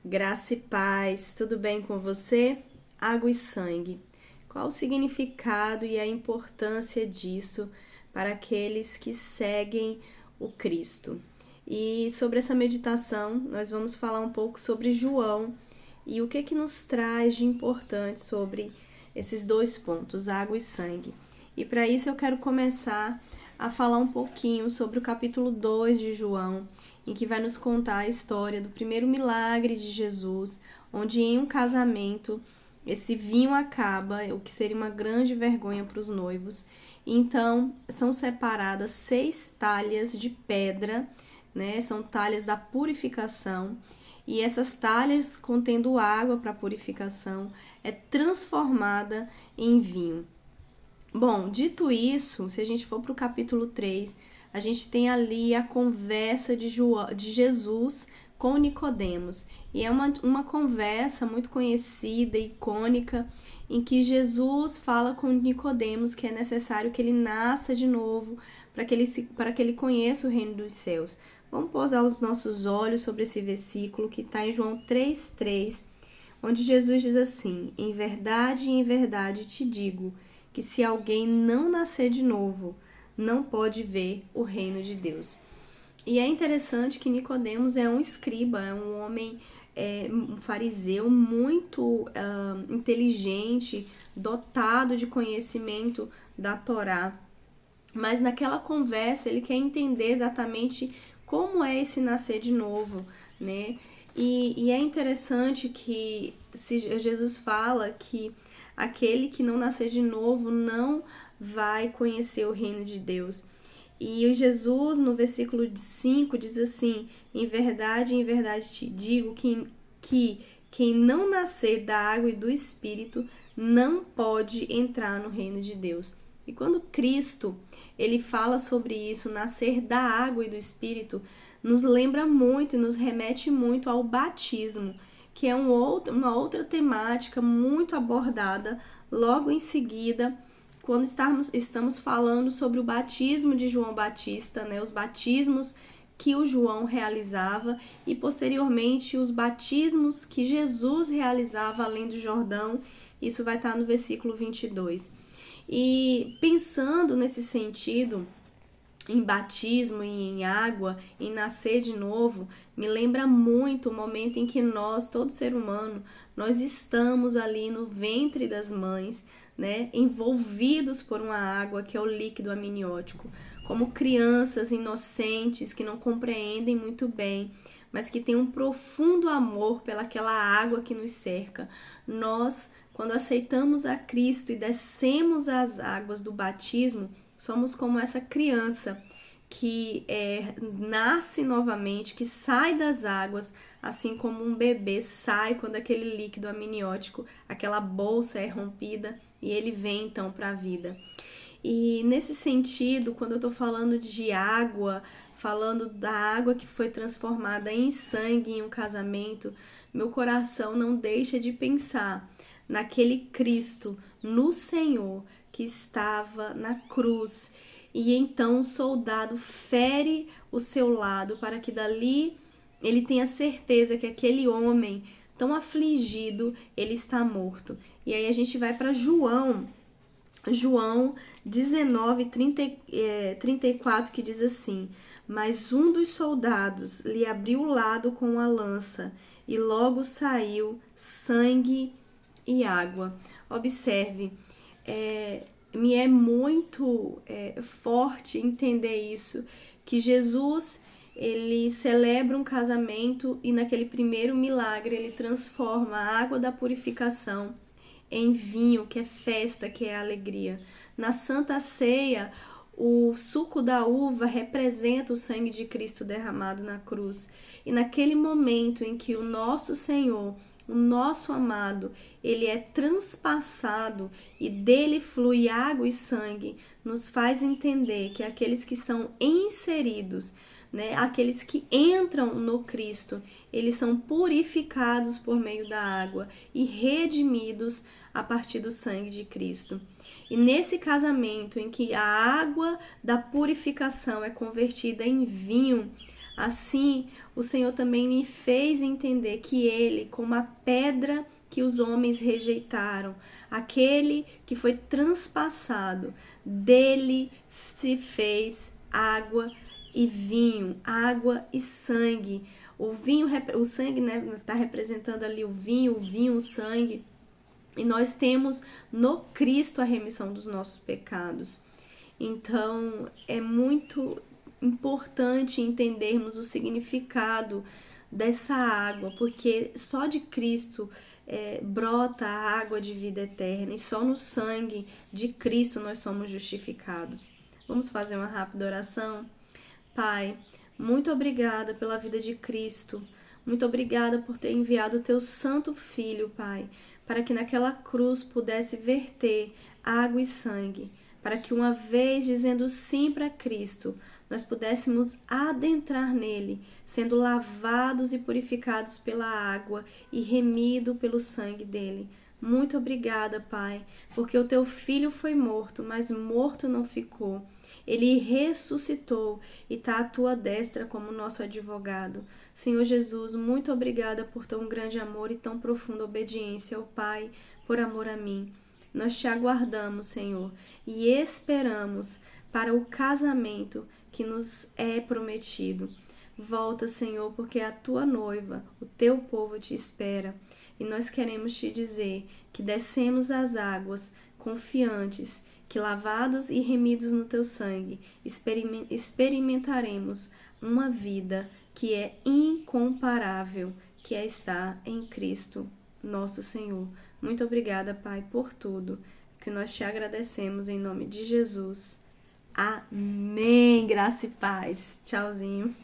Graça e paz, tudo bem com você? Água e sangue. Qual o significado e a importância disso para aqueles que seguem o Cristo? E sobre essa meditação, nós vamos falar um pouco sobre João e o que nos traz de importante sobre esses dois pontos, água e sangue. E para isso eu quero começar a falar um pouquinho sobre o capítulo 2 de João, em que vai nos contar a história do primeiro milagre de Jesus, onde em um casamento esse vinho acaba, o que seria uma grande vergonha para os noivos. Então são separadas 6 talhas de pedra, né? São talhas da purificação, e essas talhas contendo água para purificação é transformada em vinho. Bom, dito isso, se a gente for para o capítulo 3, a gente tem ali a conversa de Jesus com Nicodemos. E é uma conversa muito conhecida, icônica, em que Jesus fala com Nicodemos que é necessário que ele nasça de novo para que ele conheça o reino dos céus. Vamos pousar os nossos olhos sobre esse versículo que está em João 3,3, onde Jesus diz assim: em verdade te digo, que se alguém não nascer de novo, não pode ver o reino de Deus. E é interessante que Nicodemos é um escriba, é um homem, um fariseu muito inteligente, dotado de conhecimento da Torá. Mas naquela conversa ele quer entender exatamente como é esse nascer de novo, né? E é interessante que Jesus fala que aquele que não nascer de novo não vai conhecer o reino de Deus. E Jesus, no versículo 5, diz assim: em verdade te digo que quem não nascer da água e do Espírito não pode entrar no reino de Deus. E quando Cristo ele fala sobre isso, nascer da água e do Espírito, nos lembra muito e nos remete muito ao batismo, que é uma outra temática muito abordada logo em seguida, quando estamos falando sobre o batismo de João Batista, né, os batismos que o João realizava e posteriormente os batismos que Jesus realizava além do Jordão. Isso vai estar no versículo 22. E pensando nesse sentido, em batismo e em água, em nascer de novo, me lembra muito o momento em que nós, todo ser humano, nós estamos ali no ventre das mães, né, envolvidos por uma água que é o líquido amniótico, como crianças inocentes que não compreendem muito bem, mas que têm um profundo amor pelaquela água que nos cerca. Nós, quando aceitamos a Cristo e descemos as águas do batismo, somos como essa criança que nasce novamente, que sai das águas, assim como um bebê sai quando aquele líquido amniótico, aquela bolsa é rompida e ele vem então para a vida. E nesse sentido, quando eu estou falando de água, falando da água que foi transformada em sangue em um casamento, meu coração não deixa de pensar naquele Cristo, no Senhor, que estava na cruz. E então o soldado fere o seu lado para que dali ele tenha certeza que aquele homem tão afligido, ele está morto. E aí a gente vai para João 19, 34, que diz assim: mas um dos soldados lhe abriu o lado com a lança, e logo saiu sangue e água. Observe, me é muito forte entender isso, que Jesus ele celebra um casamento e naquele primeiro milagre ele transforma a água da purificação em vinho, que é festa, que é alegria. Na Santa Ceia, o suco da uva representa o sangue de Cristo derramado na cruz. E naquele momento em que o nosso Senhor, o nosso amado, ele é transpassado e dele flui água e sangue, nos faz entender que aqueles que são inseridos, né, aqueles que entram no Cristo, eles são purificados por meio da água e redimidos a partir do sangue de Cristo. E nesse casamento em que a água da purificação é convertida em vinho, Assim, o Senhor também me fez entender que Ele, como a pedra que os homens rejeitaram, aquele que foi transpassado, dele se fez água e vinho, água e sangue. O vinho, o sangue, né, está representando ali o vinho, o sangue. E nós temos no Cristo a remissão dos nossos pecados. Então, é muito importante entendermos o significado dessa água, porque só de Cristo brota a água de vida eterna e só no sangue de Cristo nós somos justificados. Vamos fazer uma rápida oração? Pai, muito obrigada pela vida de Cristo. Muito obrigada por ter enviado o teu santo filho, Pai, para que naquela cruz pudesse verter água e sangue, para que uma vez dizendo sim para Cristo, nós pudéssemos adentrar nele, sendo lavados e purificados pela água e remido pelo sangue dele. Muito obrigada, Pai, porque o teu filho foi morto, mas morto não ficou. Ele ressuscitou e está à tua destra como nosso advogado. Senhor Jesus, muito obrigada por tão grande amor e tão profunda obediência ao Pai, por amor a mim. Nós te aguardamos, Senhor, e esperamos para o casamento que nos é prometido. Volta, Senhor, porque a tua noiva, o teu povo te espera. E nós queremos te dizer que descemos as águas confiantes, que lavados e remidos no teu sangue, experimentaremos uma vida que é incomparável, que é estar em Cristo, nosso Senhor. Muito obrigada, Pai, por tudo, que nós te agradecemos em nome de Jesus. Amém. Graça e paz. Tchauzinho.